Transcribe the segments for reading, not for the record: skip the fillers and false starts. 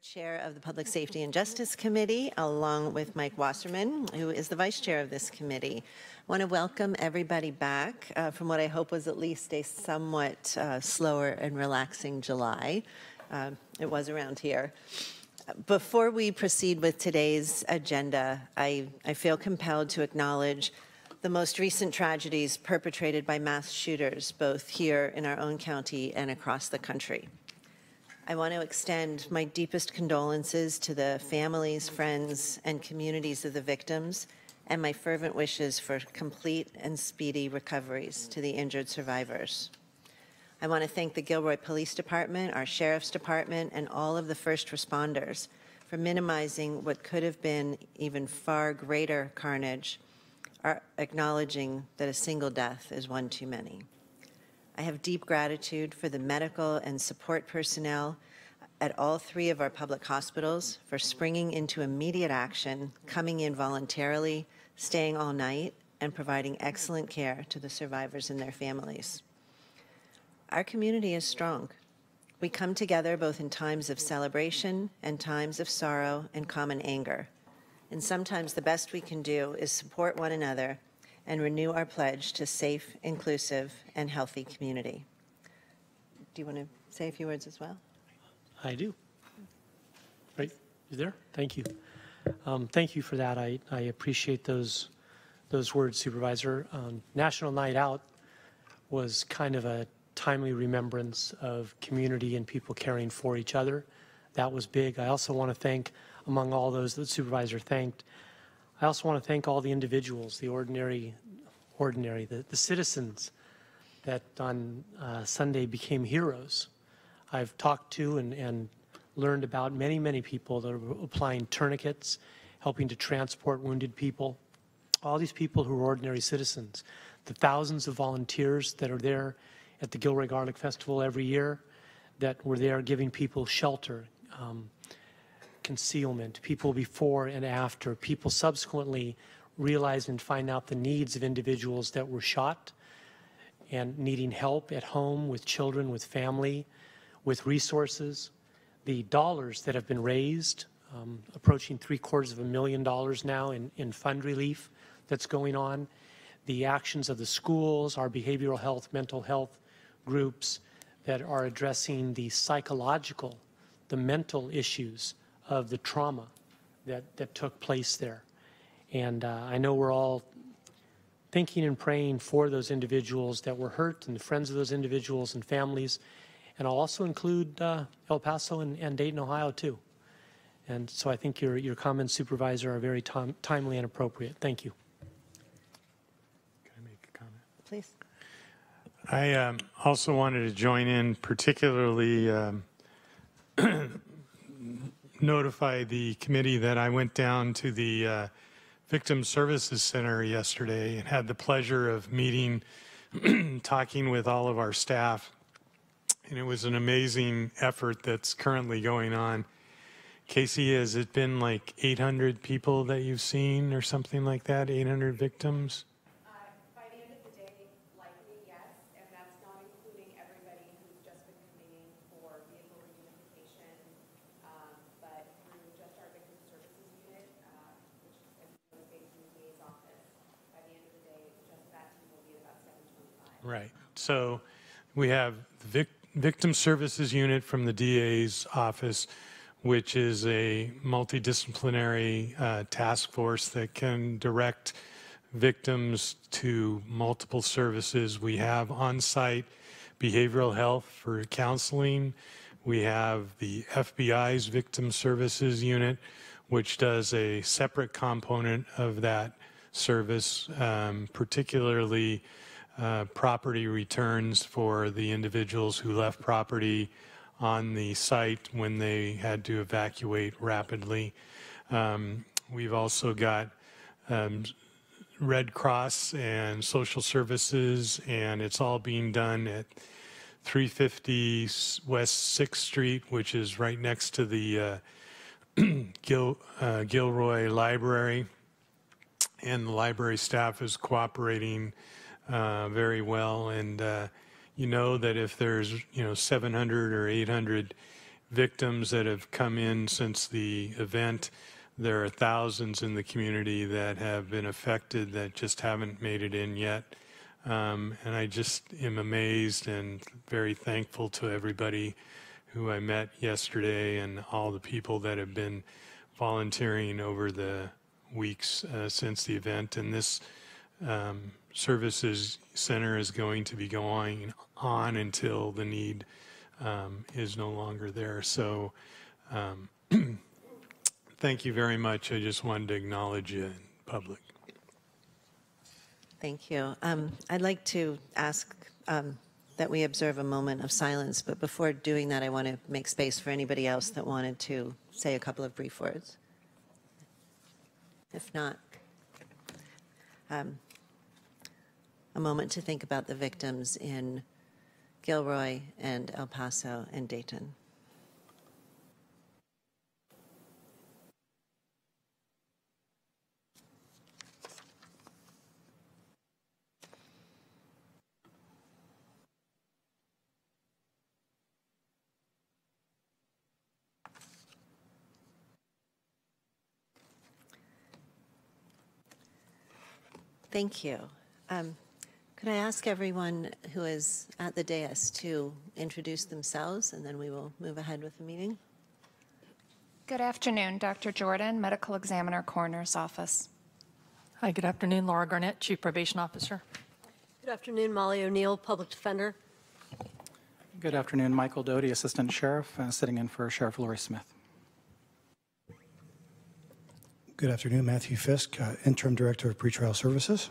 Chair of the Public Safety and Justice Committee, along with Mike Wasserman, who is the Vice Chair of this committee. I want to welcome everybody back from what I hope was at least a somewhat slower and relaxing July. It was around here. Before we proceed with today's agenda, I feel compelled to acknowledge the most recent tragedies perpetrated by mass shooters, both here in our own county and across the country. I want to extend my deepest condolences to the families, friends, and communities of the victims, and my fervent wishes for complete and speedy recoveries to the injured survivors. I want to thank the Gilroy Police Department, our Sheriff's Department, and all of the first responders for minimizing what could have been even far greater carnage, acknowledging that a single death is one too many. I have deep gratitude for the medical and support personnel at all three of our public hospitals for springing into immediate action, coming in voluntarily, staying all night, and providing excellent care to the survivors and their families. Our community is strong. We come together both in times of celebration and times of sorrow and common anger. And sometimes the best we can do is support one another and renew our pledge to safe, inclusive, and healthy community. Do you want to say a few words as well? I do. Right, you there? Thank you. Thank you for that. I appreciate those words, Supervisor. National Night Out was kind of a timely remembrance of community and people caring for each other. That was big. I also want to thank, among all those that the Supervisor thanked, I also want to thank all the individuals, the the citizens that on Sunday became heroes. I've talked to and learned about many, many people that are applying tourniquets, helping to transport wounded people, all these people who are ordinary citizens, the thousands of volunteers that are there at the Gilroy Garlic Festival every year that were there giving people shelter, concealment, people before and after, people subsequently realize and find out the needs of individuals that were shot and needing help at home with children, with family, with resources. The dollars that have been raised, approaching $750,000 now in fund relief that's going on, the actions of the schools, our behavioral health, mental health groups that are addressing the psychological, the mental issues of the trauma that took place there. And I know we're all thinking and praying for those individuals that were hurt and the friends of those individuals and families. And I'll also include El Paso and Dayton, Ohio, too. And so I think your comments, Supervisor, are very timely and appropriate. Thank you. Can I make a comment? Please. I also wanted to join in, particularly notify the committee that I went down to the Victim Services Center yesterday and had the pleasure of meeting, talking with all of our staff. And it was an amazing effort that's currently going on. Casey, has it been like 800 people that you've seen or something like that, 800 victims? By the end of the day, likely yes, and that's not including everybody who's just been committing for vehicle reunification, but through just our Victim Services Unit, which is based in the DA's office, by the end of the day, just that team will be about 725. Right. So we have the Victim Services Unit from the DA's office, which is a multidisciplinary task force that can direct victims to multiple services. We have on-site behavioral health for counseling. We have the FBI's Victim Services Unit, which does a separate component of that service, particularly property returns for the individuals who left property on the site when they had to evacuate rapidly. We've also got Red Cross and social services, and it's all being done at 350 West 6th Street, which is right next to the Gilroy Library. And the library staff is cooperating very well. And you know that if there's 700 or 800 victims that have come in since the event. There are thousands in the community that have been affected that just haven't made it in yet. And I just am amazed and very thankful to everybody who I met yesterday and all the people that have been volunteering over the weeks since the event. And this services center is going to be going on until the need is no longer there. So thank you very much. I just wanted to acknowledge you in public. Thank you. I'd like to ask that we observe a moment of silence, but before doing that, I want to make space for anybody else that wanted to say a couple of brief words. If not, a moment to think about the victims in Gilroy and El Paso and Dayton. Thank you. Could I ask everyone who is at the dais to introduce themselves, and then we will move ahead with the meeting? Good afternoon, Dr. Jordan, Medical Examiner, Coroner's Office. Hi, good afternoon. Laura Garnett, Chief Probation Officer. Good afternoon, Molly O'Neill, Public Defender. Good afternoon, Michael Doty, Assistant Sheriff, sitting in for Sheriff Lori Smith. Good afternoon, Matthew Fisk, Interim Director of Pretrial Services.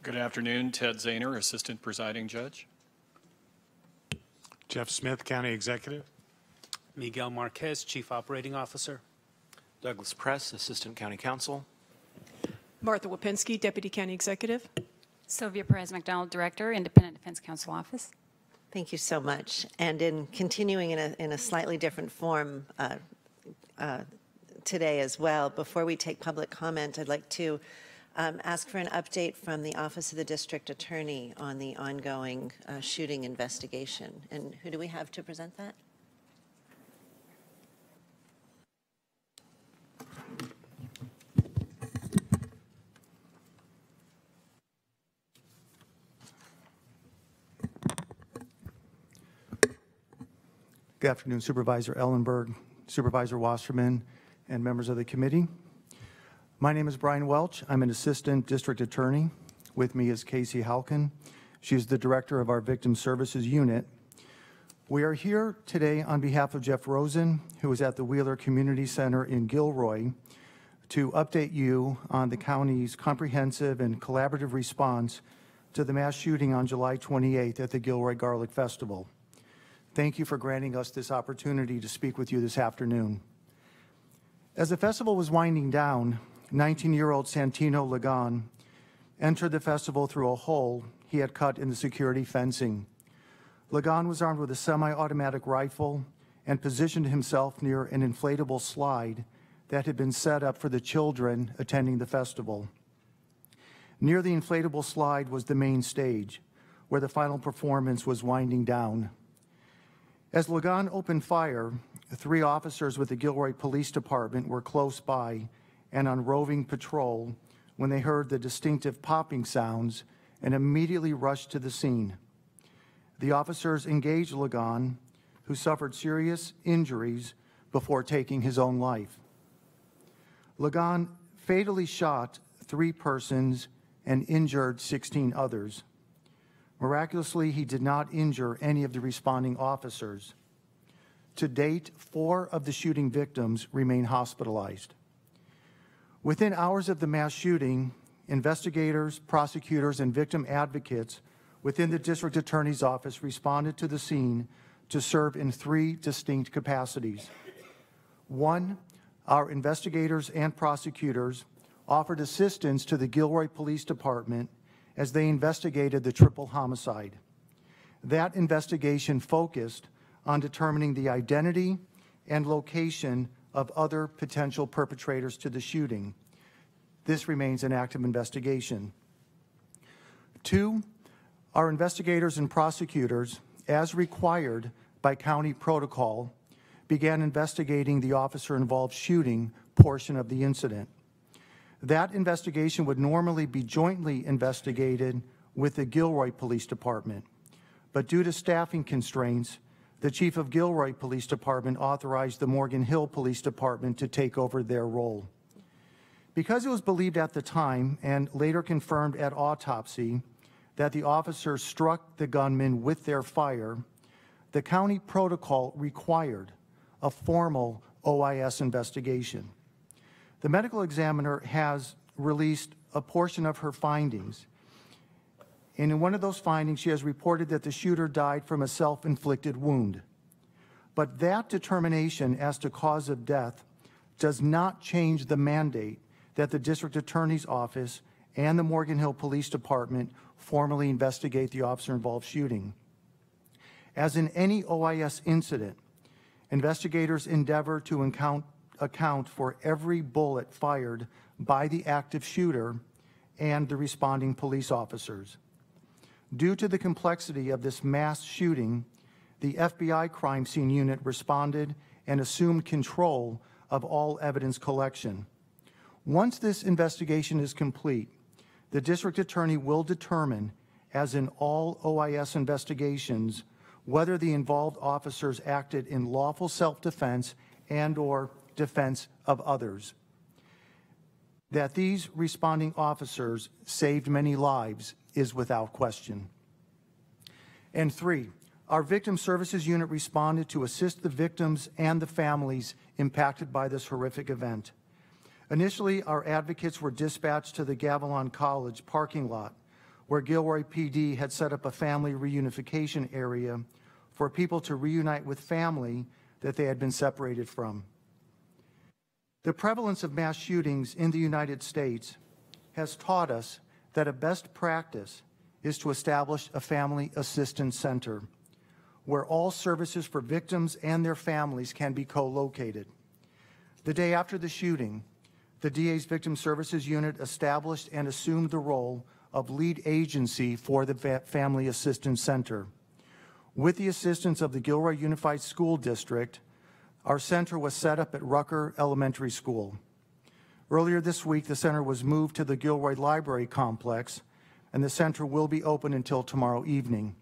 Good afternoon, Ted Zahner, Assistant Presiding Judge. Jeff Smith, County Executive. Miguel Marquez, Chief Operating Officer. Douglas Press, Assistant County Counsel. Martha Wapinski, Deputy County Executive. Sylvia Perez McDonald, Director, Independent Defense Counsel Office. Thank you so much. And in continuing in a slightly different form today as well, before we take public comment, I'd like to ask for an update from the Office of the District Attorney on the ongoing shooting investigation. And who do we have to present that? Good afternoon, Supervisor Ellenberg, Supervisor Wasserman, and members of the committee. My name is Brian Welch. I'm an Assistant District Attorney. With me is Casey Halkin. She's the Director of our Victim Services Unit. We are here today on behalf of Jeff Rosen, who is at the Wheeler Community Center in Gilroy, to update you on the county's comprehensive and collaborative response to the mass shooting on July 28th at the Gilroy Garlic Festival. Thank you for granting us this opportunity to speak with you this afternoon. As the festival was winding down, 19-year-old Santino Lagan entered the festival through a hole he had cut in the security fencing. Lagan was armed with a semi-automatic rifle and positioned himself near an inflatable slide that had been set up for the children attending the festival. Near the inflatable slide was the main stage, where the final performance was winding down. As Lagan opened fire, 3 officers with the Gilroy Police Department were close by and on roving patrol when they heard the distinctive popping sounds and immediately rushed to the scene. The officers engaged Lagan, who suffered serious injuries before taking his own life. Lagan fatally shot 3 persons and injured 16 others. Miraculously, he did not injure any of the responding officers. To date, 4 of the shooting victims remain hospitalized. Within hours of the mass shooting, investigators, prosecutors, and victim advocates within the District Attorney's Office responded to the scene to serve in 3 distinct capacities. 1, our investigators and prosecutors offered assistance to the Gilroy Police Department as they investigated the triple homicide. That investigation focused on determining the identity and location of other potential perpetrators to the shooting. This remains an active investigation. 2, our investigators and prosecutors, as required by county protocol, began investigating the officer-involved shooting portion of the incident. That investigation would normally be jointly investigated with the Gilroy Police Department, but due to staffing constraints, the Chief of Gilroy Police Department authorized the Morgan Hill Police Department to take over their role. Because it was believed at the time, and later confirmed at autopsy, that the officers struck the gunman with their fire, the county protocol required a formal OIS investigation. The medical examiner has released a portion of her findings, and in one of those findings, she has reported that the shooter died from a self-inflicted wound. But that determination as to cause of death does not change the mandate that the District Attorney's Office and the Morgan Hill Police Department formally investigate the officer-involved shooting. As in any OIS incident, investigators endeavor to account for every bullet fired by the active shooter and the responding police officers. Due to the complexity of this mass shooting, the FBI crime scene unit responded and assumed control of all evidence collection. Once this investigation is complete, the district attorney will determine, as in all OIS investigations, whether the involved officers acted in lawful self-defense and/or defense of others. That these responding officers saved many lives is without question. And 3, our Victim Services Unit responded to assist the victims and the families impacted by this horrific event. Initially, our advocates were dispatched to the Gavilan College parking lot, where Gilroy PD had set up a family reunification area for people to reunite with family that they had been separated from. The prevalence of mass shootings in the United States has taught us that a best practice is to establish a family assistance center where all services for victims and their families can be co-located. The day after the shooting, the DA's Victim Services Unit established and assumed the role of lead agency for the Family Assistance Center. With the assistance of the Gilroy Unified School District, our center was set up at Rucker Elementary School. Earlier this week, the center was moved to the Gilroy Library Complex, and the center will be open until tomorrow evening.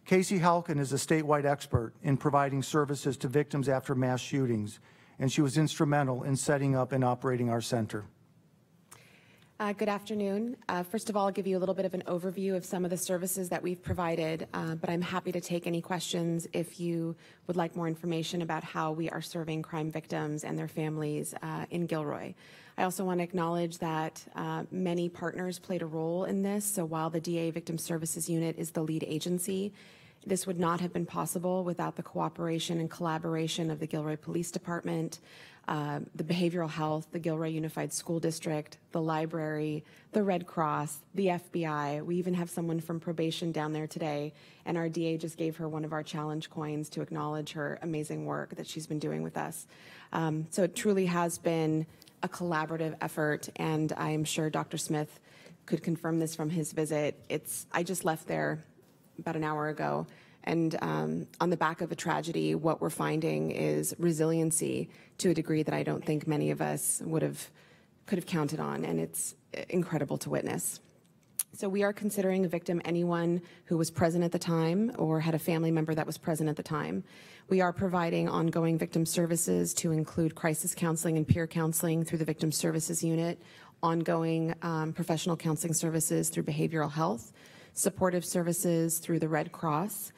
Casey Halkin is a statewide expert in providing services to victims after mass shootings, and she was instrumental in setting up and operating our center. Good afternoon. First of all, I'll give you a little bit of an overview of some of the services that we've provided, but I'm happy to take any questions if you would like more information about how we are serving crime victims and their families in Gilroy. I also want to acknowledge that many partners played a role in this, so while the DA Victim Services Unit is the lead agency, this would not have been possible without the cooperation and collaboration of the Gilroy Police Department, the Behavioral Health, the Gilroy Unified School District, the library, the Red Cross, the FBI. We even have someone from probation down there today, and our DA just gave her one of our challenge coins to acknowledge her amazing work that she's been doing with us. So it truly has been a collaborative effort, and I'm sure Dr. Smith could confirm this from his visit. I just left there about an hour ago, and on the back of a tragedy, what we're finding is resiliency to a degree that I don't think many of us could have counted on, and it's incredible to witness. So we are considering a victim anyone who was present at the time or had a family member that was present at the time. We are providing ongoing victim services to include crisis counseling and peer counseling through the Victim Services Unit, ongoing professional counseling services through behavioral health, supportive services through the Red Cross,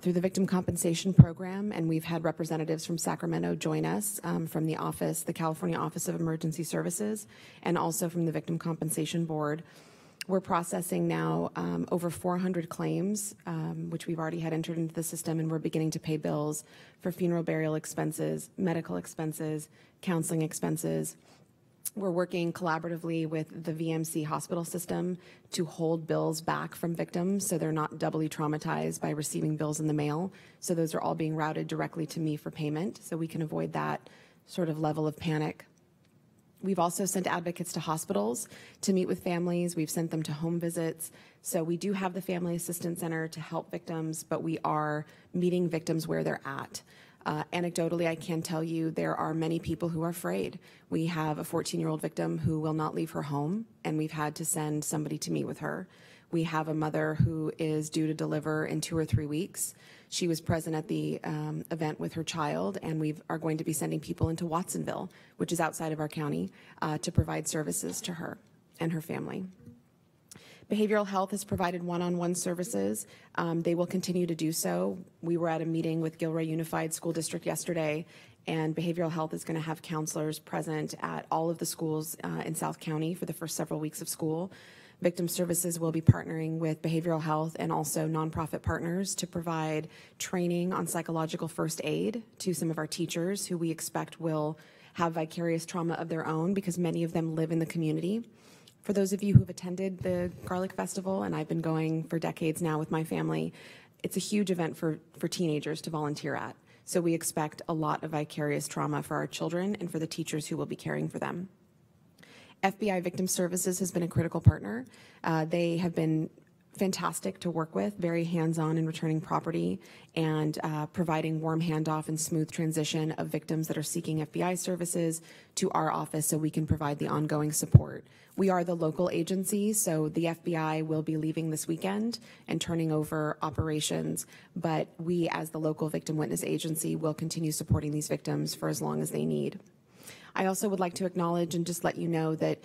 through the Victim Compensation Program, and we've had representatives from Sacramento join us from the office, the California Office of Emergency Services, and also from the Victim Compensation Board. We're processing now over 400 claims, which we've already had entered into the system, and we're beginning to pay bills for funeral burial expenses, medical expenses, counseling expenses. We're working collaboratively with the VMC hospital system to hold bills back from victims so they're not doubly traumatized by receiving bills in the mail. So those are all being routed directly to me for payment, so we can avoid that sort of level of panic. We've also sent advocates to hospitals to meet with families. We've sent them to home visits. So we do have the Family Assistance Center to help victims, but we are meeting victims where they're at. Anecdotally, I can tell you there are many people who are afraid. We have a 14-year-old victim who will not leave her home, and we've had to send somebody to meet with her. We have a mother who is due to deliver in 2 or 3 weeks. She was present at the event with her child, and we are going to be sending people into Watsonville, which is outside of our county, to provide services to her and her family. Behavioral health has provided one-on-one services. They will continue to do so. We were at a meeting with Gilroy Unified School District yesterday, and behavioral health is going to have counselors present at all of the schools in South County for the first several weeks of school. Victim Services will be partnering with behavioral health and also nonprofit partners to provide training on psychological first aid to some of our teachers who we expect will have vicarious trauma of their own because many of them live in the community. For those of you who've attended the Garlic Festival, and I've been going for decades now with my family, it's a huge event for teenagers to volunteer at. So we expect a lot of vicarious trauma for our children and for the teachers who will be caring for them. FBI Victim Services has been a critical partner. They have been fantastic to work with, very hands-on in returning property and providing warm handoff and smooth transition of victims that are seeking FBI services to our office so we can provide the ongoing support. We are the local agency, so the FBI will be leaving this weekend and turning over operations, but we as the local victim witness agency will continue supporting these victims for as long as they need. I also would like to acknowledge and just let you know that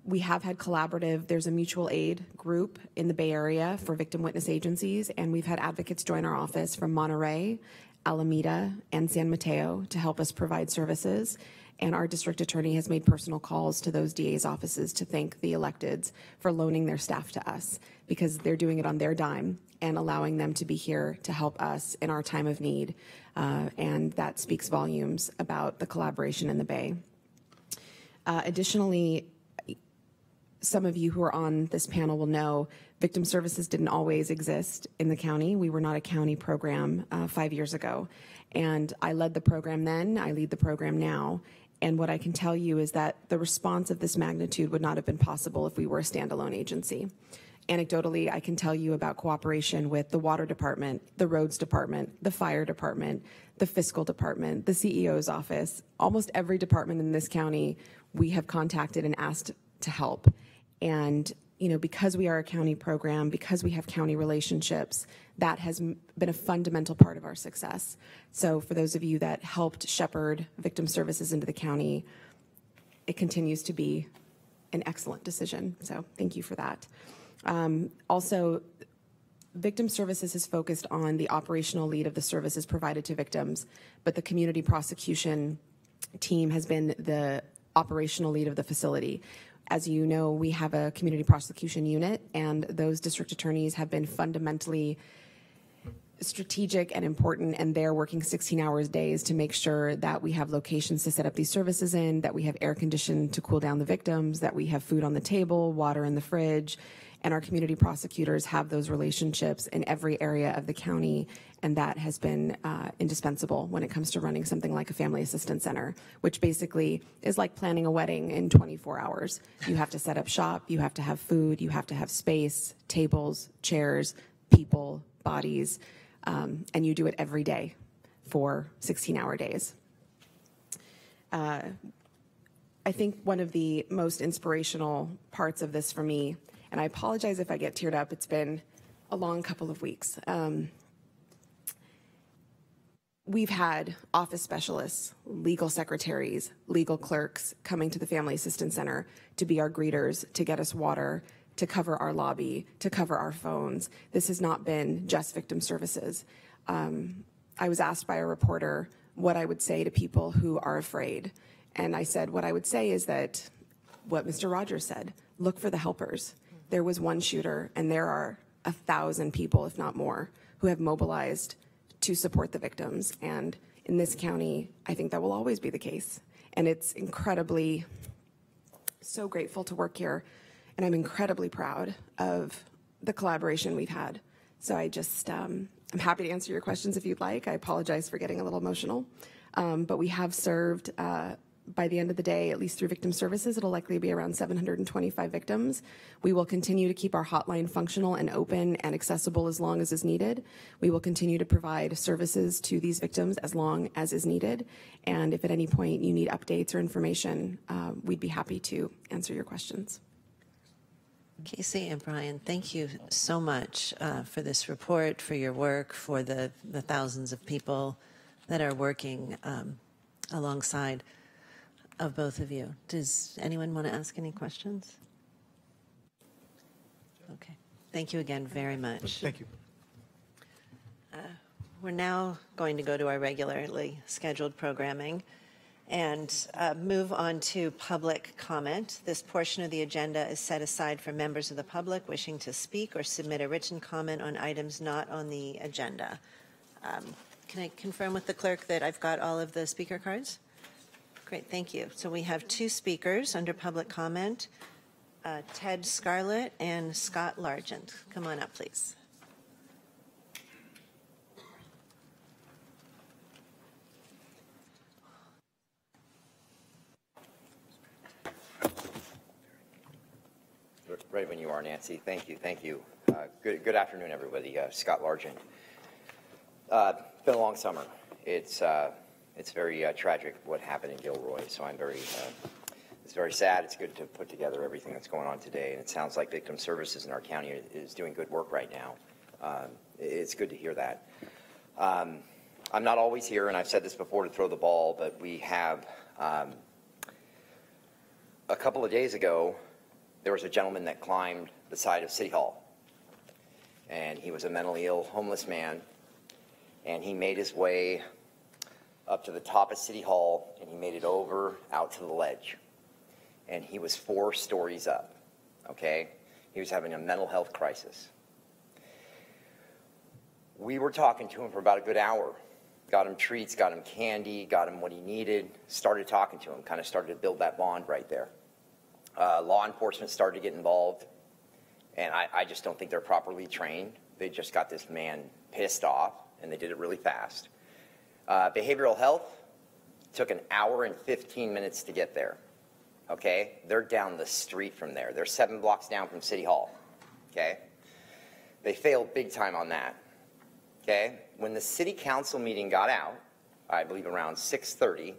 we have had collaborative, there's a mutual aid group in the Bay Area for victim witness agencies, and we've had advocates join our office from Monterey, Alameda, and San Mateo to help us provide services. And our district attorney has made personal calls to those DA's offices to thank the electeds for loaning their staff to us because they're doing it on their dime and allowing them to be here to help us in our time of need. And that speaks volumes about the collaboration in the Bay. Additionally, some of you who are on this panel will know Victim Services didn't always exist in the county. We were not a county program 5 years ago. And I led the program then, I lead the program now. And what I can tell you is that the response of this magnitude would not have been possible if we were a standalone agency. Anecdotally, I can tell you about cooperation with the water department, the roads department, the fire department, the fiscal department, the CEO's office. Almost every department in this county we have contacted and asked to help. And because we are a county program, because we have county relationships, that has been a fundamental part of our success. So for those of you that helped shepherd Victim Services into the county, it continues to be an excellent decision. So thank you for that. Also, Victim Services is focused on the operational lead of the services provided to victims, but the community prosecution team has been the operational lead of the facility. As you know, we have a community prosecution unit, and those district attorneys have been fundamentally strategic and important, and they're working 16-hour days to make sure that we have locations to set up these services in, that we have air conditioned to cool down the victims, that we have food on the table, water in the fridge, and our community prosecutors have those relationships in every area of the county, and that has been indispensable when it comes to running something like a family assistance center, which basically is like planning a wedding in 24 hours. You have to set up shop, you have to have food, you have to have space, tables, chairs, people, bodies, and you do it every day for 16-hour days. I think one of the most inspirational parts of this for me, and I apologize if I get teared up, it's been a long couple of weeks. We've had office specialists, legal secretaries, legal clerks coming to the Family Assistance Center to be our greeters, to get us water, to cover our lobby, to cover our phones. This has not been just Victim Services. I was asked by a reporter what I would say to people who are afraid. And I said, what I would say is that what Mr. Rogers said, look for the helpers. There was one shooter, and there are 1,000 people, if not more, who have mobilized to support the victims. And in this county, I think that will always be the case. And it's incredibly, so grateful to work here. And I'm incredibly proud of the collaboration we've had. So I just, I'm happy to answer your questions if you'd like. I apologize for getting a little emotional. But we have served By the end of the day, at least through victim services, it'll likely be around 725 victims. We will continue to keep our hotline functional and open and accessible as long as is needed. We will continue to provide services to these victims as long as is needed. And if at any point you need updates or information, we'd be happy to answer your questions. Casey and Brian, thank you so much for this report, for your work, for the thousands of people that are working alongside of both of you. Does anyone want to ask any questions? Okay. Thank you again very much. Thank you. We're now going to go to our regularly scheduled programming and move on to public comment. This portion of the agenda is set aside for members of the public wishing to speak or submit a written comment on items not on the agenda. Can I confirm with the clerk that I've got all of the speaker cards? Great, thank you. So we have two speakers under public comment, Ted Scarlett and Scott Largent. Come on up, please. Right when you are, Nancy. Thank you. Thank you. Good afternoon, everybody. Scott Largent. Been a long summer. It's very tragic what happened in Gilroy. So it's very sad. It's good to put together everything that's going on today. And it sounds like victim services in our county is doing good work right now. It's good to hear that. I'm not always here, and I've said this before to throw the ball, but we have a couple of days ago, there was a gentleman that climbed the side of City Hall, and he was a mentally ill, homeless man, and he made his way up to the top of City Hall, and he made it over out to the ledge, and he was 4 stories up, okay? He was having a mental health crisis. We were talking to him for about a good hour, got him treats, got him candy, got him what he needed, started talking to him, kind of started to build that bond right there. Law enforcement started to get involved, and I just don't think they're properly trained. They just got this man pissed off, and they did it really fast. Behavioral health took an hour and 15 minutes to get there, okay? They're down the street from there. They're 7 blocks down from City Hall, okay? They failed big time on that, okay? When the city council meeting got out, I believe around 6:30,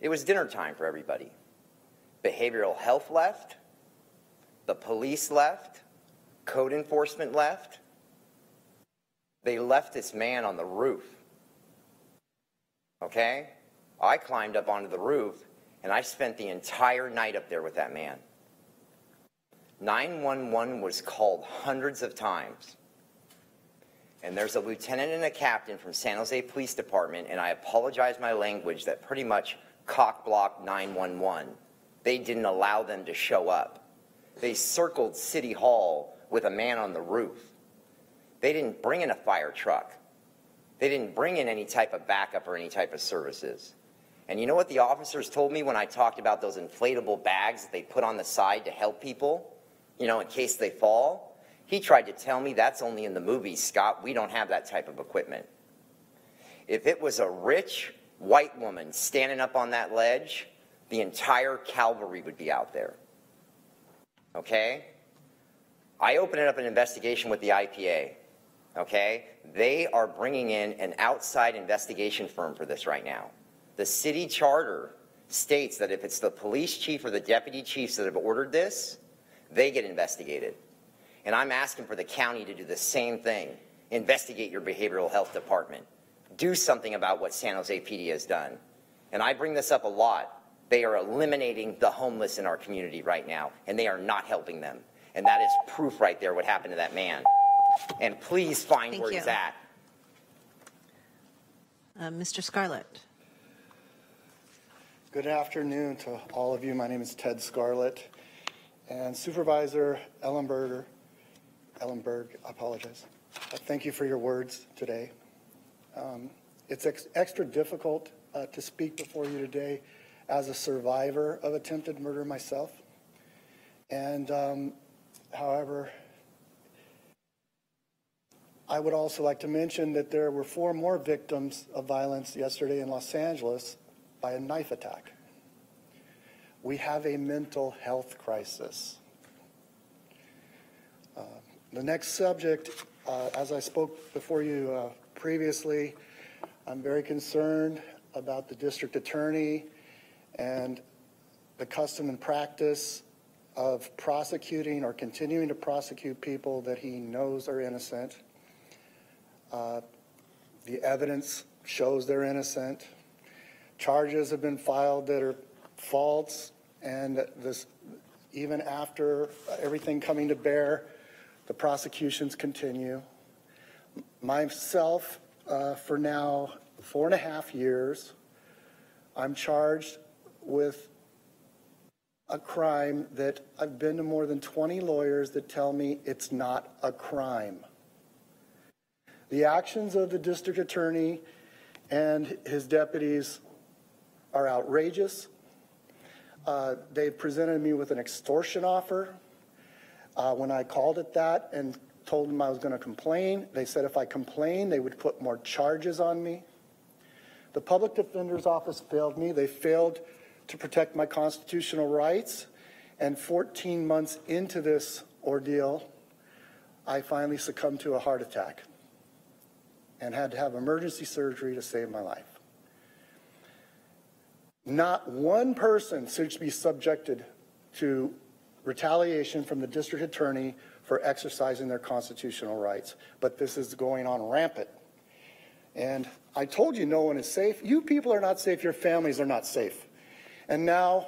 it was dinner time for everybody. Behavioral health left, the police left, code enforcement left. They left this man on the roof, okay? I climbed up onto the roof, and I spent the entire night up there with that man. 911 was called hundreds of times. And there's a lieutenant and a captain from San Jose Police Department, and I apologize my language, that pretty much cock-blocked 911. They didn't allow them to show up. They circled City Hall with a man on the roof. They didn't bring in a fire truck. They didn't bring in any type of backup or any type of services. And you know what the officers told me when I talked about those inflatable bags that they put on the side to help people, you know, in case they fall? He tried to tell me that's only in the movies, Scott. We don't have that type of equipment. If it was a rich white woman standing up on that ledge, the entire cavalry would be out there, okay? I opened up an investigation with the IPA, okay? They are bringing in an outside investigation firm for this right now. The city charter states that if it's the police chief or the deputy chiefs that have ordered this, they get investigated. And I'm asking for the county to do the same thing. Investigate your behavioral health department. Do something about what San Jose PD has done. And I bring this up a lot. They are eliminating the homeless in our community right now, and they are not helping them. And that is proof right there what happened to that man. And please find where he's at. Mr. Scarlett. Good afternoon to all of you. My name is Ted Scarlett. And Supervisor Ellenberg, I apologize. Thank you for your words today. It's extra difficult to speak before you today as a survivor of attempted murder myself. And however, I would also like to mention that there were 4 more victims of violence yesterday in Los Angeles by a knife attack. We have a mental health crisis. The next subject, as I spoke before you previously, I'm very concerned about the district attorney and the custom and practice of prosecuting or continuing to prosecute people that he knows are innocent. The evidence shows they're innocent. Charges have been filed that are false, and this, even after everything coming to bear, the prosecutions continue. Myself, for now 4.5 years, I'm charged with a crime that I've been to more than 20 lawyers that tell me it's not a crime. The actions of the district attorney and his deputies are outrageous. They've presented me with an extortion offer. When I called it that and told them I was going to complain, they said if I complained, they would put more charges on me. The public defender's office failed me. They failed to protect my constitutional rights. And 14 months into this ordeal, I finally succumbed to a heart attack and had to have emergency surgery to save my life. Not one person should be subjected to retaliation from the district attorney for exercising their constitutional rights. But this is going on rampant. And I told you no one is safe. You people are not safe. Your families are not safe. And now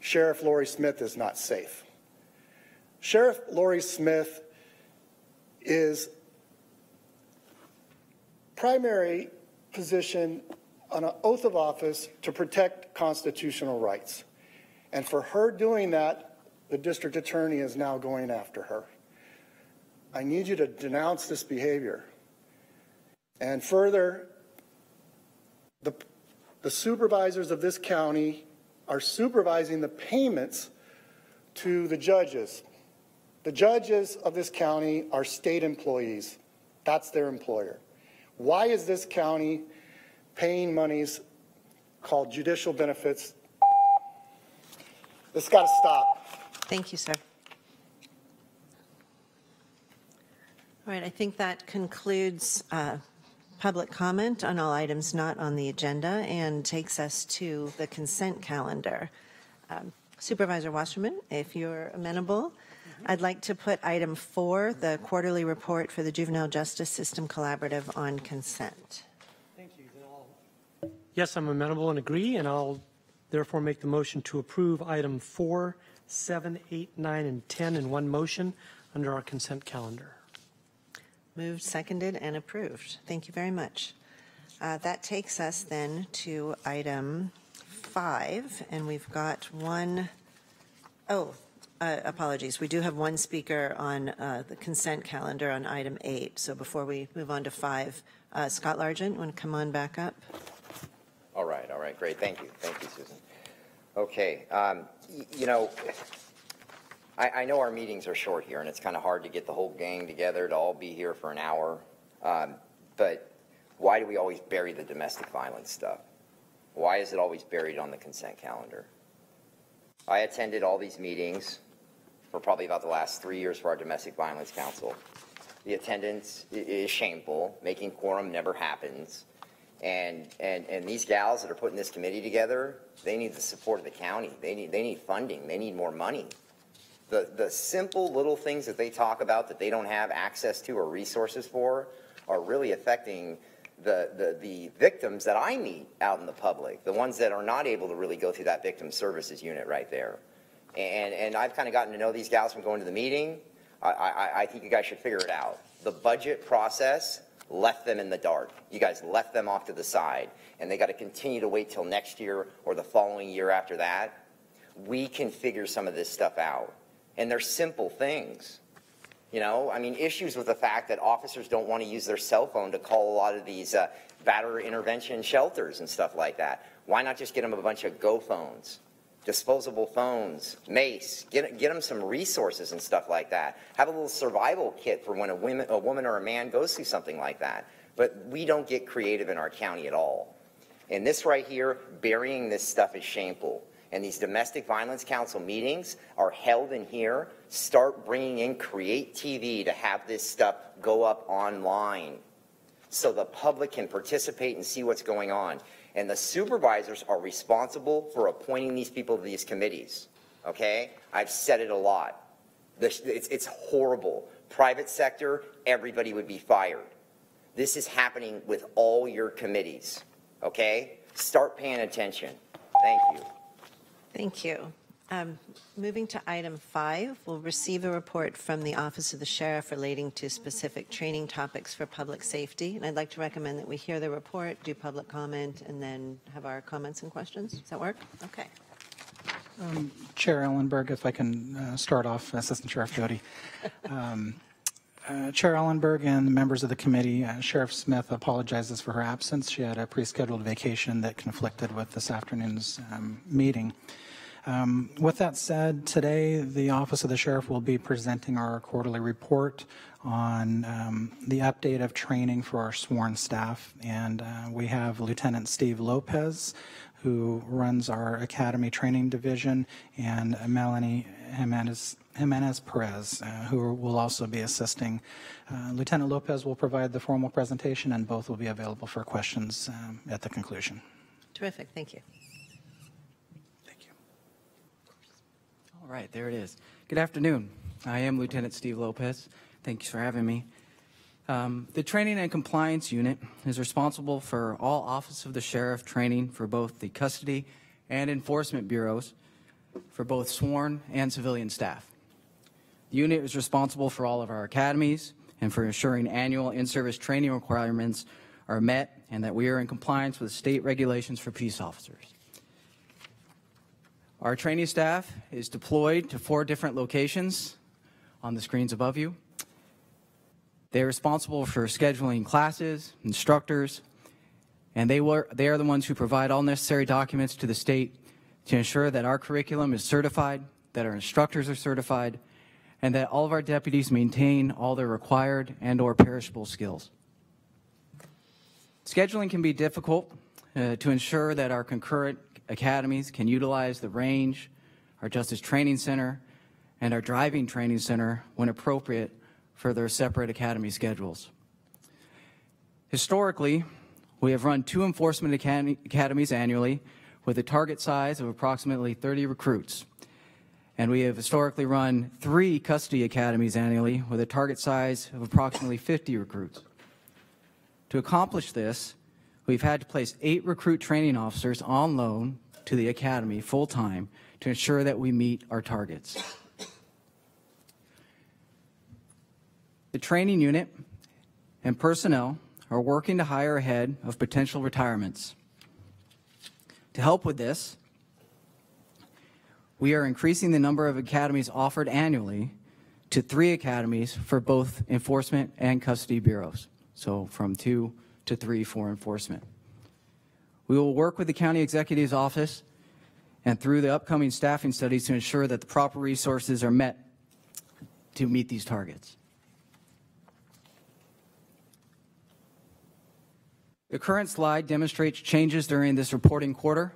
Sheriff Lori Smith is not safe. Sheriff Lori Smith is primary position on an oath of office to protect constitutional rights. And for her doing that, the district attorney is now going after her. I need you to denounce this behavior. And further, the supervisors of this county are supervising the payments to the judges. The judges of this county are state employees. That's their employer. Why is this county paying monies called judicial benefits? This got to stop. Thank you, sir. All right, I think that concludes public comment on all items not on the agenda and takes us to the consent calendar. Supervisor Wasserman, if you're amenable, I'd like to put item 4, the quarterly report for the Juvenile Justice System Collaborative, on consent. Thank you. Yes, I'm amenable and agree, and I'll therefore make the motion to approve item 4, 7, 8, 9, and 10 in one motion under our consent calendar. Moved, seconded, and approved. Thank you very much. That takes us then to item 5, and we've got one, apologies. We do have one speaker on the consent calendar on item 8. So before we move on to 5, Scott Largent, want to come on back up? All right, great. Thank you, Susan. Okay, you know, I know our meetings are short here, and it's kind of hard to get the whole gang together to all be here for an hour. But why do we always bury the domestic violence stuff? Why is it always buried on the consent calendar? I attended all these meetings for probably about the last 3 years for our Domestic Violence Council. The attendance is shameful. Making quorum never happens. And these gals that are putting this committee together, they need the support of the county. They need funding. They need more money. The simple little things that they talk about that they don't have access to or resources for are really affecting the victims that I meet out in the public, the ones that are not able to really go through that victim services unit right there. And I've kind of gotten to know these gals from going to the meeting. I think you guys should figure it out. The budget process left them in the dark. You guys left them off to the side, and they got to continue to wait till next year or the following year after that. We can figure some of this stuff out. And they're simple things. You know, I mean, issues with the fact that officers don't want to use their cell phone to call a lot of these batterer intervention shelters and stuff like that. Why not just get them a bunch of Go phones, disposable phones, mace, get them some resources and stuff like that. Have a little survival kit for when a woman or a man goes through something like that. But we don't get creative in our county at all. And this right here, burying this stuff is shameful. and these domestic violence council meetings are held in here, start bringing in Create TV to have this stuff go up online so the public can participate and see what's going on. And the supervisors are responsible for appointing these people to these committees, okay? I've said it a lot. It's horrible. Private sector, everybody would be fired. This is happening with all your committees, okay? Start paying attention. Thank you. Thank you. Moving to item 5, we'll receive a report from the Office of the Sheriff relating to specific training topics for public safety. And I'd like to recommend that we hear the report, do public comment, and then have our comments and questions. Does that work? Okay. Chair Ellenberg, if I can start off, Assistant Sheriff Doty. Chair Ellenberg and members of the committee, Sheriff Smith apologizes for her absence. She had a pre-scheduled vacation that conflicted with this afternoon's meeting. With that said, today the Office of the Sheriff will be presenting our quarterly report on the update of training for our sworn staff. And we have Lieutenant Steve Lopez, who runs our Academy Training Division, and Melanie Jimenez Perez, who will also be assisting. Lieutenant Lopez will provide the formal presentation, and both will be available for questions at the conclusion. Terrific. Thank you. All right, there it is. Good afternoon. I am Lieutenant Steve Lopez. Thanks for having me. The Training and Compliance Unit is responsible for all Office of the Sheriff training for both the custody and enforcement bureaus for both sworn and civilian staff. The unit is responsible for all of our academies and for ensuring annual in-service training requirements are met and that we are in compliance with state regulations for peace officers. Our training staff is deployed to 4 different locations on the screens above you. They're responsible for scheduling classes, instructors, and they are the ones who provide all necessary documents to the state to ensure that our curriculum is certified, that our instructors are certified, and that all of our deputies maintain all their required and/or perishable skills. Scheduling can be difficult to ensure that our concurrent academies can utilize the range, our Justice Training Center, and our Driving Training Center when appropriate for their separate academy schedules. Historically, we have run 2 enforcement academies annually with a target size of approximately 30 recruits. And we have historically run 3 custody academies annually with a target size of approximately 50 recruits. To accomplish this, we've had to place 8 recruit training officers on loan to the academy full-time to ensure that we meet our targets. The training unit and personnel are working to hire ahead of potential retirements. To help with this, we are increasing the number of academies offered annually to 3 academies for both enforcement and custody bureaus, so from 2 to 3 for enforcement. We will work with the County Executive's Office and through the upcoming staffing studies to ensure that the proper resources are met to meet these targets. The current slide demonstrates changes during this reporting quarter.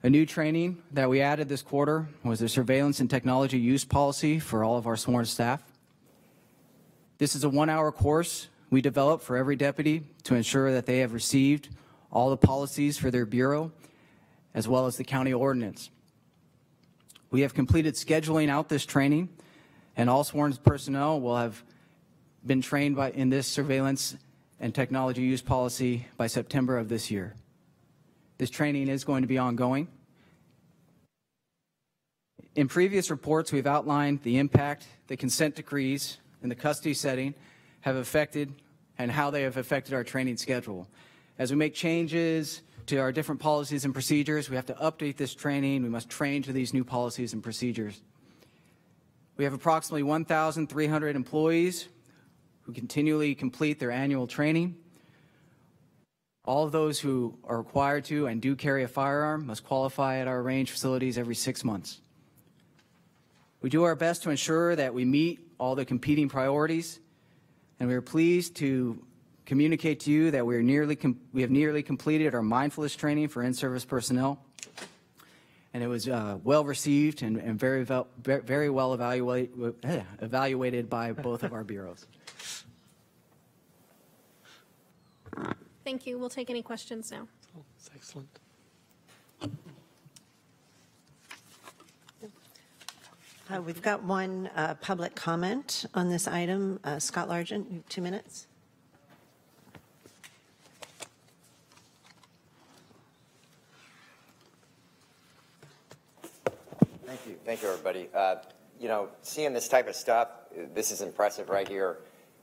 A new training that we added this quarter was the surveillance and technology use policy for all of our sworn staff. This is a 1-hour course we developed for every deputy to ensure that they have received all the policies for their bureau, as well as the county ordinance. We have completed scheduling out this training, and all sworn personnel will have been trained in this surveillance and technology use policy by September of this year. This training is going to be ongoing. In previous reports, we've outlined the impact the consent decrees in the custody setting have affected and how they have affected our training schedule. As we make changes to our different policies and procedures, we have to update this training. We must train to these new policies and procedures. We have approximately 1,300 employees who continually complete their annual training. All of those who are required to and do carry a firearm must qualify at our range facilities every 6 months. We do our best to ensure that we meet all the competing priorities, and we are pleased to communicate to you that we have nearly completed our mindfulness training for in-service personnel, and it was well received and very well evaluated by both of our bureaus. Thank you. We'll take any questions now. Oh, that's excellent. We've got one public comment on this item. Scott Largent, you have 2 minutes. Thank you, everybody. You know, seeing this type of stuff, this is impressive right here.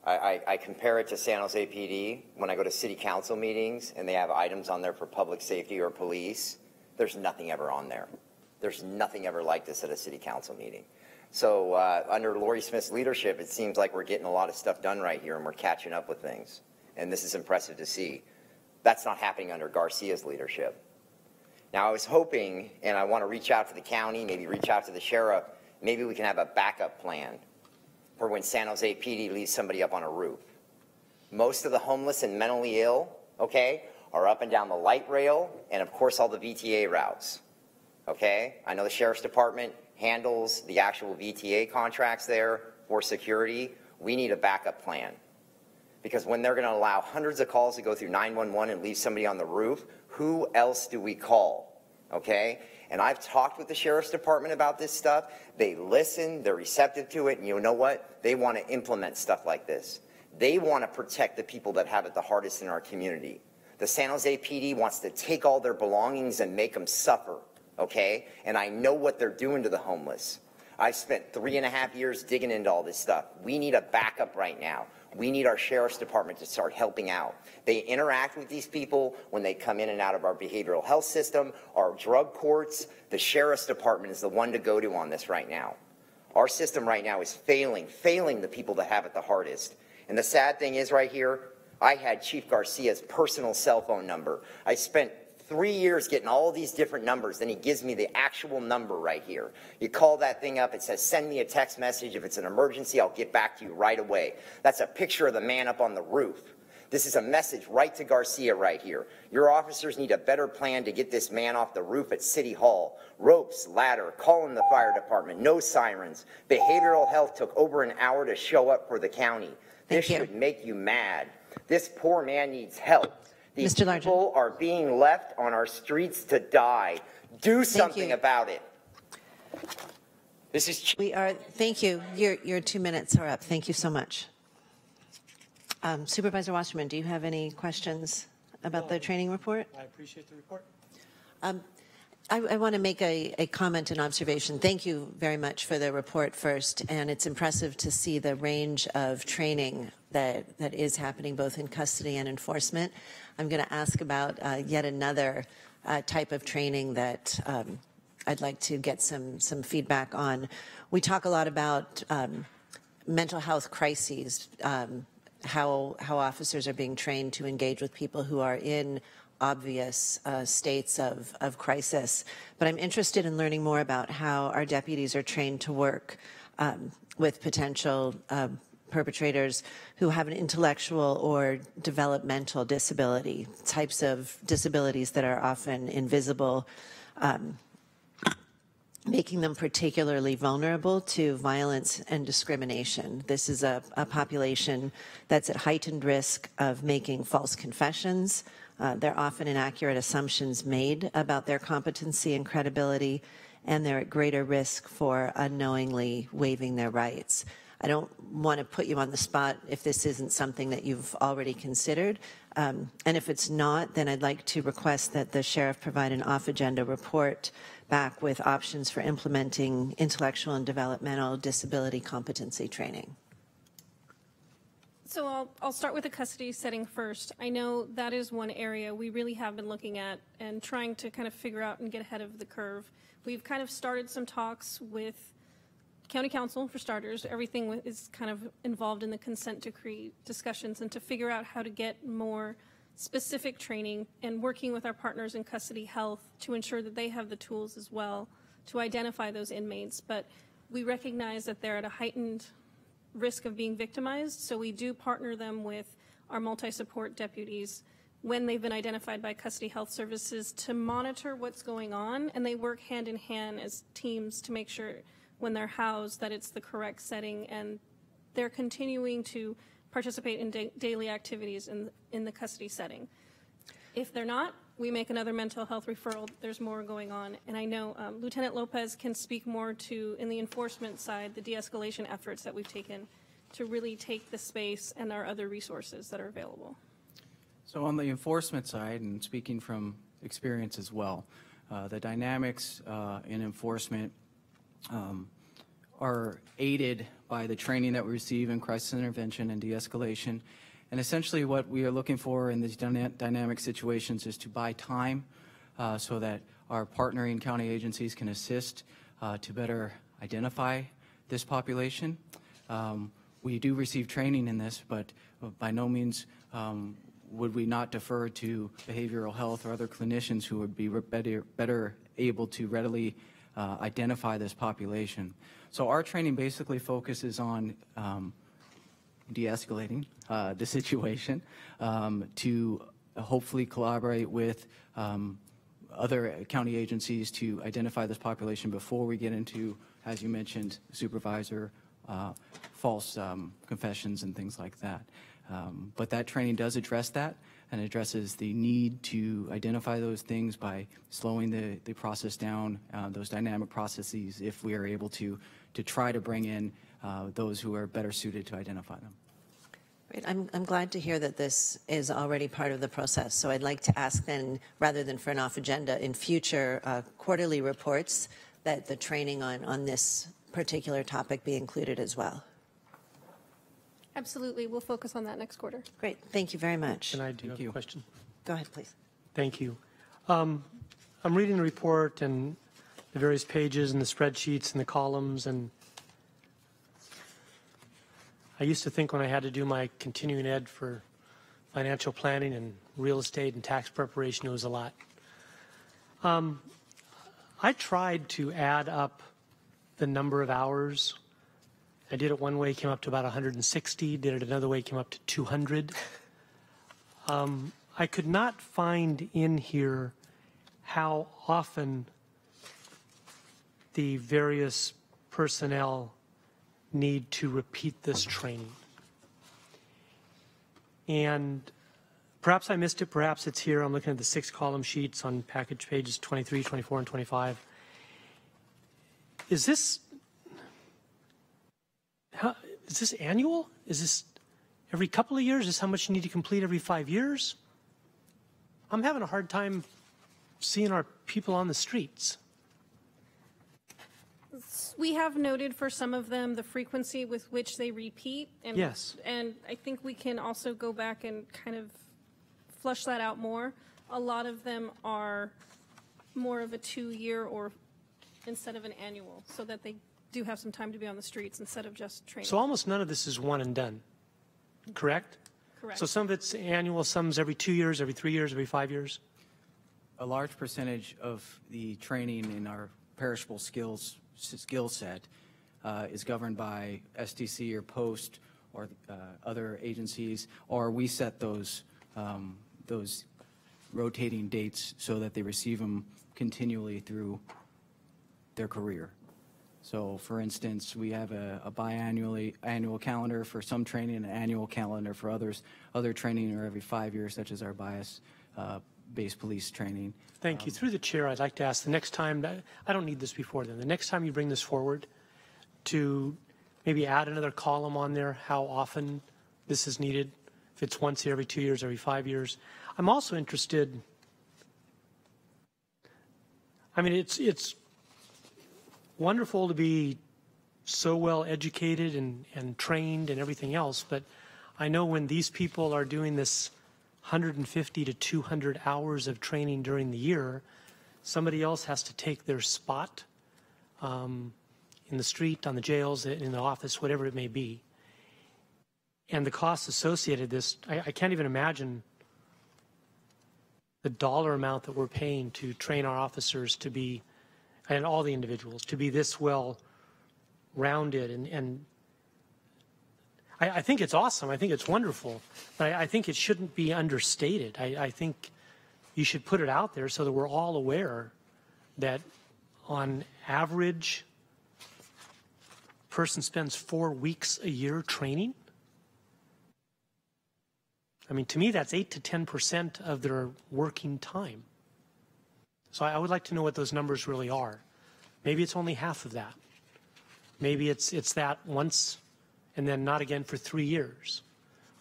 I compare it to San Jose PD when I go to city council meetings and they have items on there for public safety or police. There's nothing ever on there. There's nothing ever like this at a city council meeting. So under Lori Smith's leadership, it seems like we're getting a lot of stuff done right here and we're catching up with things. And this is impressive to see. That's not happening under Garcia's leadership. Now, I was hoping, and I want to reach out to the county, maybe reach out to the sheriff, maybe we can have a backup plan for when San Jose PD leaves somebody up on a roof. Most of the homeless and mentally ill, okay, are up and down the light rail and, of course, all the VTA routes, okay? I know the sheriff's department handles the actual VTA contracts there for security. We need a backup plan because when they're going to allow hundreds of calls to go through 911 and leave somebody on the roof, who else do we call, okay? And I've talked with the sheriff's department about this stuff. They listen, they're receptive to it, and you know what? They want to implement stuff like this. They want to protect the people that have it the hardest in our community. The San Jose PD wants to take all their belongings and make them suffer, okay? And I know what they're doing to the homeless. I've spent 3.5 years digging into all this stuff. We need a backup right now. We need our sheriff's department to start helping out. They interact with these people when they come in and out of our behavioral health system, our drug courts. The sheriff's department is the one to go to on this right now. Our system right now is failing the people that have it the hardest. And the sad thing is right here, I had Chief Garcia's personal cell phone number. I spent 3 years getting all of these different numbers, then he gives me the actual number right here. You call that thing up, it says, send me a text message. If it's an emergency, I'll get back to you right away. That's a picture of the man up on the roof. This is a message right to Garcia right here. Your officers need a better plan to get this man off the roof at City Hall. Ropes, ladder, calling the fire department, no sirens. Behavioral health took over an hour to show up for the county. This should make you mad. This poor man needs help. These people are being left on our streets to die. Do something about it. This is. Thank you. Your 2 minutes are up. Thank you so much. Supervisor Wasserman, do you have any questions about the training report? I appreciate the report. I want to make a comment and observation. Thank you very much for the report first, and it's impressive to see the range of training that is happening both in custody and enforcement. I'm going to ask about yet another type of training that I'd like to get some feedback on. We talk a lot about mental health crises, how officers are being trained to engage with people who are in obvious states of crisis. But I'm interested in learning more about how our deputies are trained to work with potential perpetrators who have an intellectual or developmental disability, types of disabilities that are often invisible, making them particularly vulnerable to violence and discrimination. This is a population that's at heightened risk of making false confessions. There are often inaccurate assumptions made about their competency and credibility, and they're at greater risk for unknowingly waiving their rights. I don't want to put you on the spot if this isn't something that you've already considered. And if it's not, then I'd like to request that the sheriff provide an off-agenda report back with options for implementing intellectual and developmental disability competency training. So I'll start with the custody setting first. I know that is one area we really have been looking at and trying to kind of figure out and get ahead of the curve. We've kind of started some talks with County Council, for starters. Everything is kind of involved in the consent decree discussions and to figure out how to get more specific training and working with our partners in custody health to ensure that they have the tools as well to identify those inmates. But we recognize that they're at a heightened risk of being victimized, so we do partner them with our multi-support deputies when they've been identified by custody health services to monitor what's going on, and they work hand in hand as teams to make sure when they're housed that it's the correct setting, and they're continuing to participate in daily activities in the custody setting. If they're not, we make another mental health referral. There's more going on. And I know Lieutenant Lopez can speak more to, in the enforcement side, the de-escalation efforts that we've taken to really take the space and our other resources that are available. So on the enforcement side, and speaking from experience as well, the dynamics in enforcement are aided by the training that we receive in crisis intervention and de-escalation. And essentially what we are looking for in these dynamic situations is to buy time so that our partnering county agencies can assist to better identify this population. We do receive training in this, but by no means would we not defer to behavioral health or other clinicians who would be better able to readily identify this population. So our training basically focuses on de-escalating the situation to hopefully collaborate with other county agencies to identify this population before we get into, as you mentioned, supervisor, false confessions and things like that. But that training does address that and addresses the need to identify those things by slowing the process down, those dynamic processes, if we are able to try to bring in those who are better suited to identify them. Great. I'm glad to hear that this is already part of the process. So I'd like to ask then, rather than for an off agenda, in future quarterly reports, that the training on this particular topic be included as well. Absolutely. We'll focus on that next quarter. Great. Thank you very much. Can I do a question? Go ahead, please. Thank you. I'm reading the report and the various pages and the spreadsheets and the columns, and I used to think when I had to do my continuing ed for financial planning and real estate and tax preparation, it was a lot. I tried to add up the number of hours. I did it one way, came up to about 160, did it another way, came up to 200. I could not find in here how often the various personnel need to repeat this training. And perhaps I missed it, perhaps it's here. I'm looking at the 6 column sheets on package pages 23, 24, and 25. Is this annual? Is this every couple of years? Is this how much you need to complete every 5 years? I'm having a hard time seeing our people on the streets. We have noted for some of them the frequency with which they repeat. And, yes. And I think we can also go back and kind of flush that out more. A lot of them are more of a 2-year or instead of an annual, so that they do have some time to be on the streets instead of just training. So almost none of this is one and done, correct? Correct. So some of it's annual, some's every 2 years, every 3 years, every 5 years? A large percentage of the training in our perishable skill set is governed by STC or POST or other agencies, or we set those rotating dates so that they receive them continually through their career. So, for instance, we have a biannual calendar for some training and an annual calendar for others. Other training are every 5 years, such as our bias-based police training. Thank you. Through the chair, I'd like to ask the next time, I don't need this before then, the next time you bring this forward, to maybe add another column on there, how often this is needed, if it's once every 2 years, every 5 years. I'm also interested, I mean, it's wonderful to be so well educated and trained and everything else, but I know when these people are doing this 150 to 200 hours of training during the year, somebody else has to take their spot in the street, on the jails, in the office, whatever it may be. And the costs associated with this, I can't even imagine the dollar amount that we're paying to train our officers to be, and all the individuals, to be this well rounded. And I think it's awesome. I think it's wonderful. But I think it shouldn't be understated. I think you should put it out there so that we're all aware that on average, a person spends 4 weeks a year training. I mean, to me, that's 8 to 10% of their working time. So I would like to know what those numbers really are. Maybe it's only half of that. Maybe it's that once and then not again for 3 years.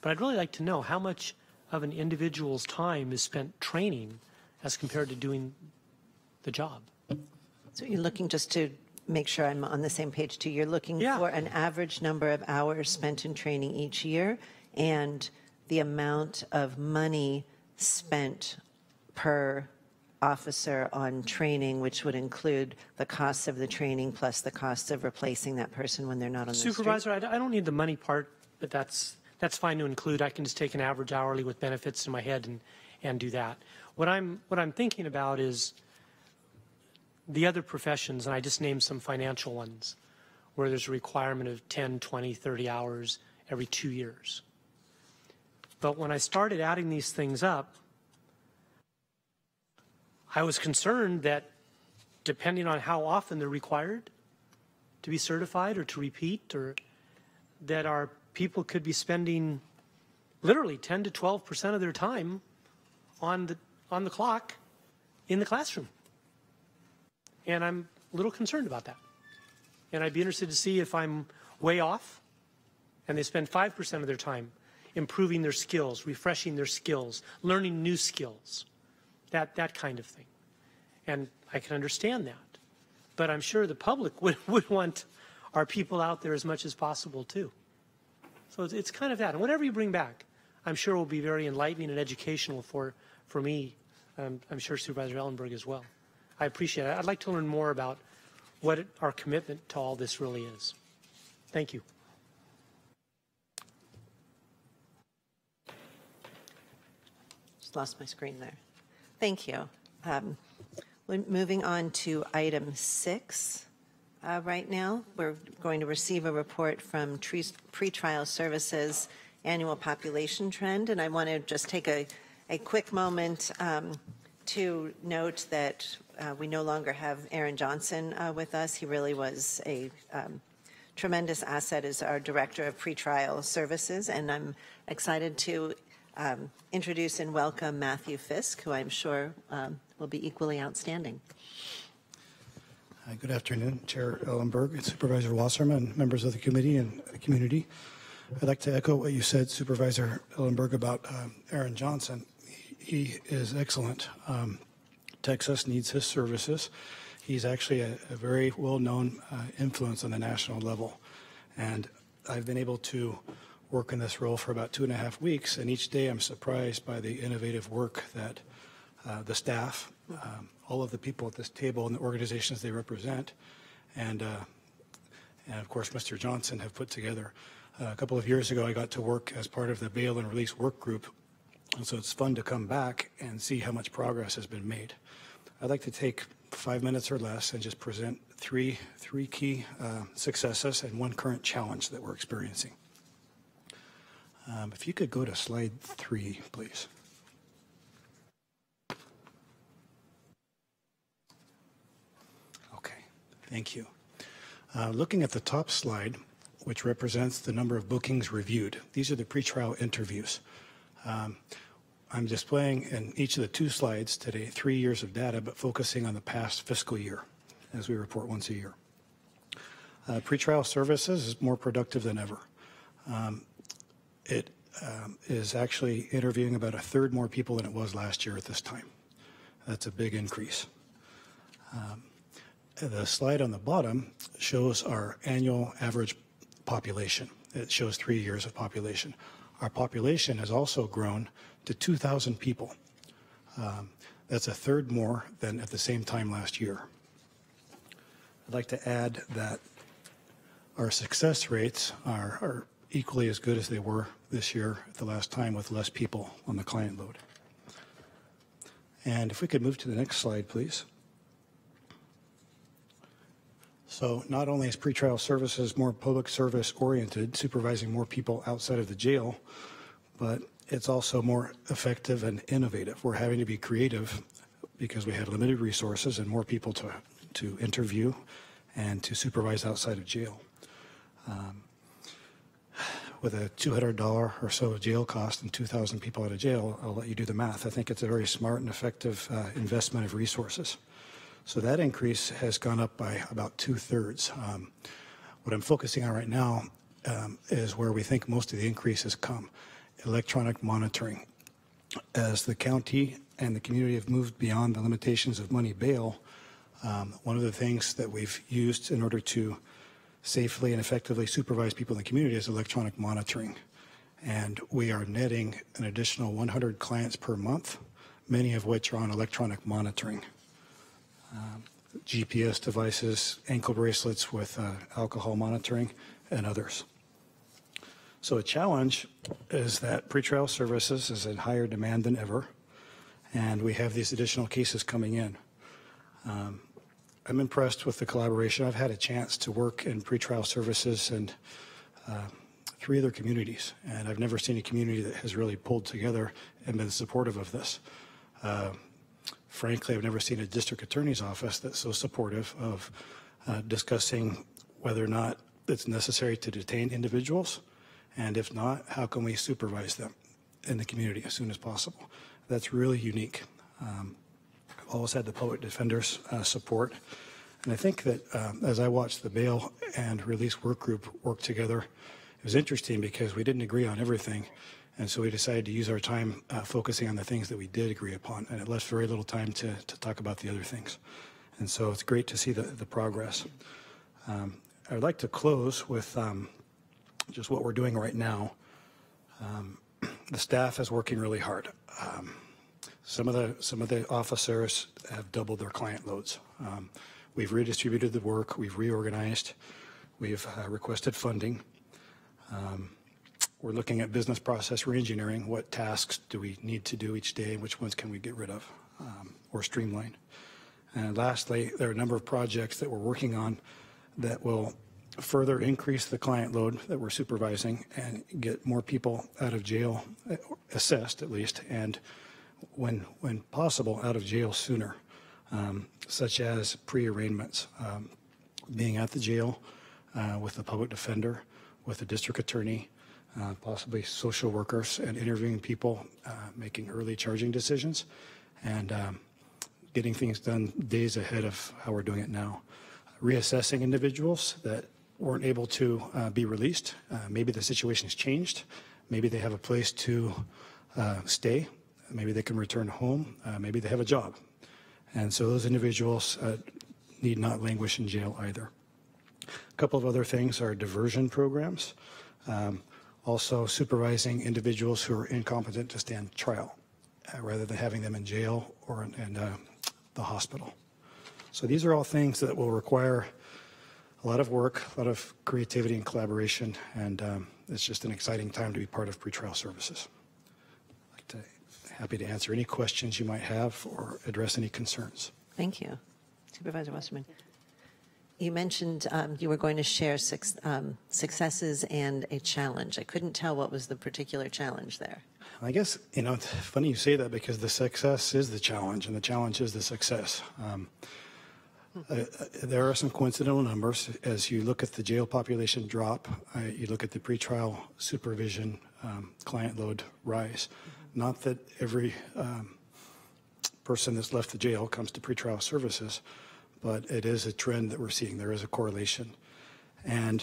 But I'd really like to know how much of an individual's time is spent training as compared to doing the job. So you're looking, just to make sure I'm on the same page too, you're looking for an average number of hours spent in training each year and the amount of money spent per officer on training, which would include the costs of the training plus the costs of replacing that person when they're not on the street. Supervisor, I don't need the money part, but that's fine to include. I can just take an average hourly with benefits in my head and do that. What I'm thinking about is the other professions, and I just named some financial ones, where there's a requirement of 10, 20, 30 hours every 2 years. But when I started adding these things up, I was concerned that depending on how often they're required to be certified or to repeat, or that our people could be spending literally 10 to 12% of their time on the clock in the classroom. And I'm a little concerned about that. And I'd be interested to see if I'm way off and they spend 5% of their time improving their skills, refreshing their skills, learning new skills, that kind of thing. And I can understand that. But I'm sure the public would want our people out there as much as possible too. So it's kind of that. And whatever you bring back, I'm sure will be very enlightening and educational for me. I'm sure Supervisor Ellenberg as well. I appreciate it. I'd like to learn more about what our commitment to all this really is. Thank you. Just lost my screen there. Thank you. Moving on to item 6 right now. We're going to receive a report from Pretrial Services Annual Population Trend, and I want to just take a quick moment to note that we no longer have Aaron Johnson with us. He really was a tremendous asset as our Director of Pretrial Services, and I'm excited to introduce and welcome Matthew Fisk, who I'm sure will be equally outstanding. Good afternoon, Chair Ellenberg, and Supervisor Wasserman, members of the committee and the community. I'd like to echo what you said, Supervisor Ellenberg, about Aaron Johnson. He is excellent. Texas needs his services. He's actually a very well-known influence on the national level. And I've been able to work in this role for about 2.5 weeks, and each day I'm surprised by the innovative work that the staff, all of the people at this table and the organizations they represent, and of course Mr. Johnson have put together. A couple of years ago I got to work as part of the bail and release work group, and so it's fun to come back and see how much progress has been made. I'd like to take 5 minutes or less and just present three key successes and one current challenge that we're experiencing. If you could go to slide 3, please. Okay, thank you. Looking at the top slide, which represents the number of bookings reviewed, these are the pretrial interviews. I'm displaying in each of the 2 slides today 3 years of data, but focusing on the past fiscal year, as we report once a year. Pretrial services is more productive than ever. It is actually interviewing about 1/3 more people than it was last year at this time. That's a big increase. The slide on the bottom shows our annual average population. It shows 3 years of population. Our population has also grown to 2,000 people. That's 1/3 more than at the same time last year. I'd like to add that our success rates are equally as good as they were this year at the last time, with less people on the client load. And if we could move to the next slide, please. So not only is pretrial services more public service oriented, supervising more people outside of the jail, but it's also more effective and innovative. We're having to be creative because we have limited resources and more people to interview and to supervise outside of jail. With a $200 or so jail cost and 2,000 people out of jail, I'll let you do the math. I think it's a very smart and effective investment of resources. So that increase has gone up by about 2/3. What I'm focusing on right now is where we think most of the increase has come, electronic monitoring. As the county and the community have moved beyond the limitations of money bail, one of the things that we've used in order to safely and effectively supervise people in the community is electronic monitoring. And we are netting an additional 100 clients per month, many of which are on electronic monitoring. GPS devices, ankle bracelets with alcohol monitoring, and others. So a challenge is that pretrial services is in higher demand than ever, and we have these additional cases coming in. I'm impressed with the collaboration. I've had a chance to work in pretrial services in 3 other communities, and I've never seen a community that has really pulled together and been supportive of this. Frankly, I've never seen a district attorney's office that's so supportive of discussing whether or not it's necessary to detain individuals, and if not, how can we supervise them in the community as soon as possible. That's really unique. I've always had the public defender's support, and I think that as I watched the bail and release work group work together, it was interesting because we didn't agree on everything. And so we decided to use our time focusing on the things that we did agree upon, and it left very little time to talk about the other things. And so it's great to see the progress. I would like to close with just what we're doing right now. The staff is working really hard. Some of the officers have doubled their client loads. We've redistributed the work, we've reorganized, we've requested funding. We're looking at business process reengineering. What tasks do we need to do each day? Which ones can we get rid of or streamline? And lastly, there are a number of projects that we're working on that will further increase the client load that we're supervising and get more people out of jail, assessed at least, and when possible, out of jail sooner, such as pre-arraignments, being at the jail with the public defender, with the district attorney, possibly social workers, and interviewing people, making early charging decisions, and getting things done days ahead of how we're doing it now. Reassessing individuals that weren't able to be released. Maybe the situation's changed. Maybe they have a place to stay. Maybe they can return home. Maybe they have a job. And so those individuals need not languish in jail either. A couple of other things are diversion programs. Also supervising individuals who are incompetent to stand trial rather than having them in jail or in the hospital. So these are all things that will require a lot of work, a lot of creativity and collaboration, and it's just an exciting time to be part of pretrial services. Happy to answer any questions you might have or address any concerns. Thank you. Supervisor Wasserman. You mentioned you were going to share successes and a challenge. I couldn't tell what was the particular challenge there. I guess, it's funny you say that because the success is the challenge and the challenge is the success. There are some coincidental numbers. As you look at the jail population drop, you look at the pretrial supervision client load rise. Not that every person that's left the jail comes to pretrial services, but it is a trend that we're seeing. There is a correlation. And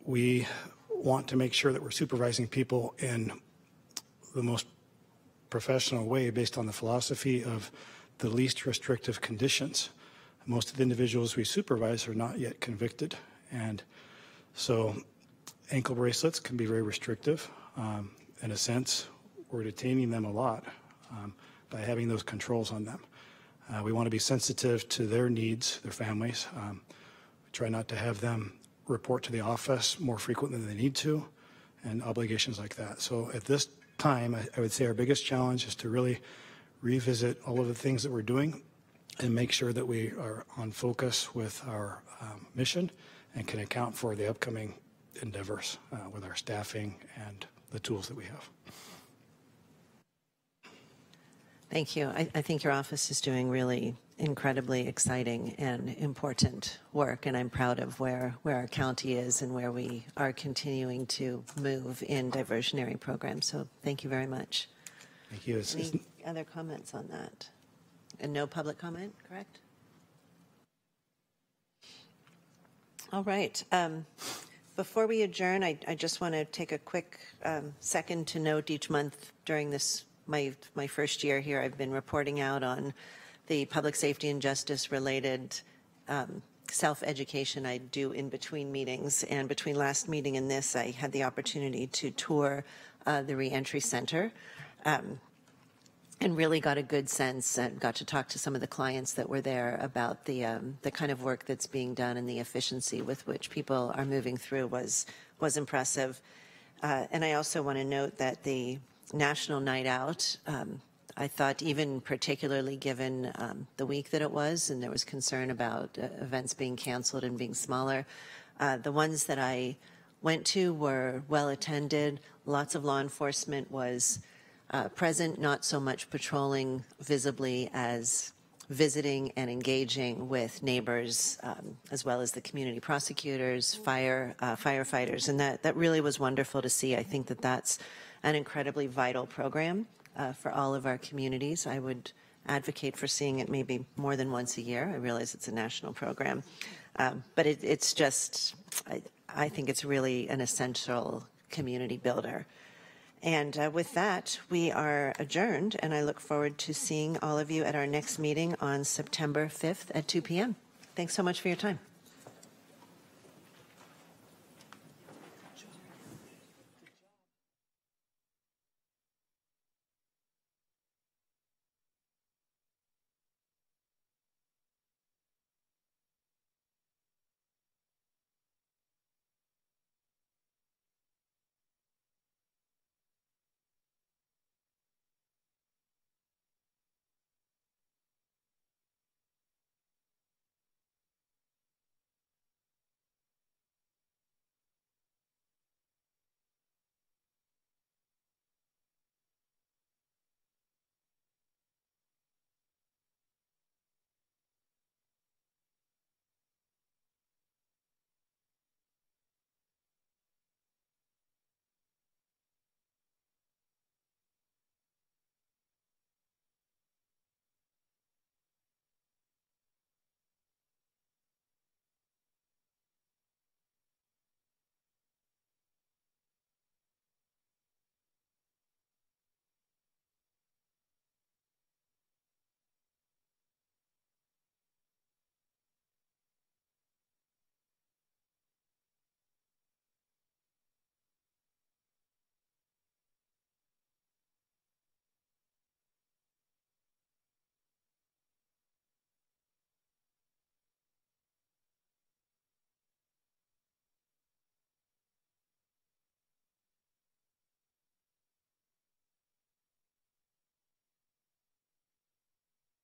we want to make sure that we're supervising people in the most professional way based on the philosophy of the least restrictive conditions. Most of the individuals we supervise are not yet convicted. And so ankle bracelets can be very restrictive. In a sense, we're detaining them a lot by having those controls on them. We want to be sensitive to their needs, their families. We try not to have them report to the office more frequently than they need to, and obligations like that. So at this time, I would say our biggest challenge is to really revisit all of the things that we're doing and make sure that we are on focus with our mission and can account for the upcoming endeavors with our staffing and the tools that we have. Thank you. I think your office is doing really incredibly exciting and important work, and I'm proud of where our county is and where we are continuing to move in diversionary programs. So thank you very much. Thank you. Any other comments on that? And no public comment, correct? All right. Before we adjourn, I just want to take a quick second to note each month during this my first year here, I've been reporting out on the public safety and justice related self-education I do in between meetings. And between last meeting and this, I had the opportunity to tour the reentry center and really got a good sense and got to talk to some of the clients that were there about the kind of work that's being done, and the efficiency with which people are moving through was impressive. And I also want to note that the National Night Out, I thought, even particularly given the week that it was, and there was concern about events being canceled and being smaller, the ones that I went to were well attended. Lots of law enforcement was present, not so much patrolling visibly as visiting and engaging with neighbors, as well as the community prosecutors, firefighters, and that really was wonderful to see. I think that that's an incredibly vital program for all of our communities. I would advocate for seeing it maybe more than once a year. I realize it's a national program, but it's just, I think it's really an essential community builder. And with that, we are adjourned, and I look forward to seeing all of you at our next meeting on September 5th at 2 p.m. Thanks so much for your time.